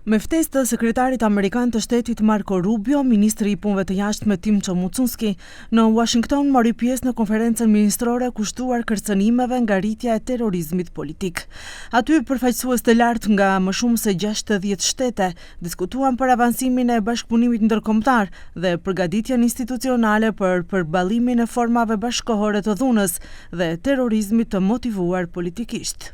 Me ftesë të sekretarit amerikan të shtetit Marco Rubio, ministri i punëve të jashtme Timothy Mucunski, në Washington mori pjesë në konferencën ministrore kushtuar kërcënimeve nga rritja e terrorizmit politik. Aty përfaqësues të lartë nga më shumë se 60 shtete diskutuan për avansimin e bashkëpunimit ndërkombëtar dhe përgatitjen institucionale për përballimin e formave bashkëkohore të dhunës dhe terrorizmit të motivuar politikisht.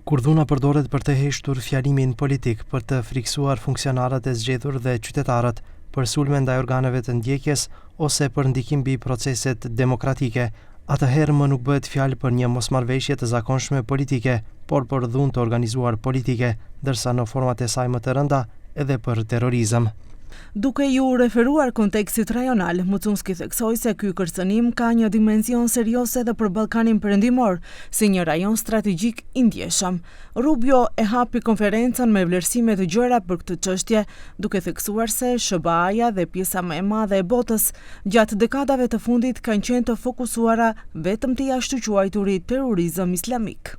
Kur dhuna përdoret për të heshtur fjalimin politik, për të friksuar funksionarët e zgjedhur dhe qytetarët, për sulme ndaj organeve të ndjekjes ose për ndikim mbi proceset demokratike, atëherë më nuk bëhet fjalë për një mosmarrëveshje të zakonshme politike, por për dhunë të organizuar politike, ndërsa në format e saj më të rënda edhe për terrorizëm. Duke ju referuar kontekstit rajonal, Mucunski theksoi se ky kërcënim ka një dimension serioze edhe për Ballkanin Perëndimor, si një rajon strategjik i ndjeshëm. Rubio e hapi konferencën me vlerësime të gjëra për këtë çështje, duke theksuar se SBA-ja dhe pjesa më e madhe e botës gjatë dekadave të fundit kanë qenë të fokusuara vetëm te jashtëquajturi terrorizëm islamik.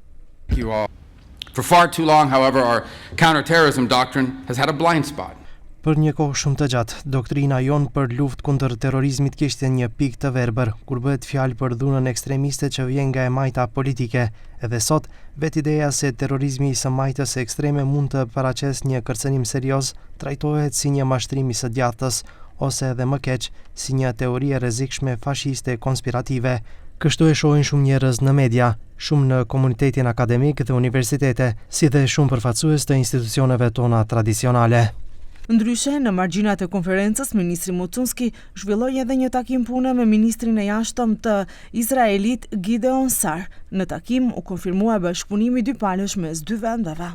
For far too long, however, our counterterrorism doctrine has had a blind spot. Për një kohë shumë të gjatë, doktrina jonë për luftë kundër terrorizmit kishte një pikë të verbër, kur bëhet fjalë për dhunën ekstremiste që vjen nga e majta politike. Edhe sot, vetë ideja se terrorizmi i së majtës ekstreme mund të paraqesë një kërcënim serioz, trajtohet si një mashtrim i së djathtës, ose edhe më keq, si një teori e rrezikshme fashiste konspirative. Kështu e shohin shumë njerëz në media, shumë në komunitetin akademik dhe universitete, si dhe shumë përfaqësues të institucioneve tona tradicionale. Ndryshe, në margjinat e konferencës, ministri Mucunski zhvilloi edhe një takim pune me ministrin e jashtëm të Izraelit Gideon Sar. Në takim u konfirmua bashkëpunimi dypalësh mes dy vendeve.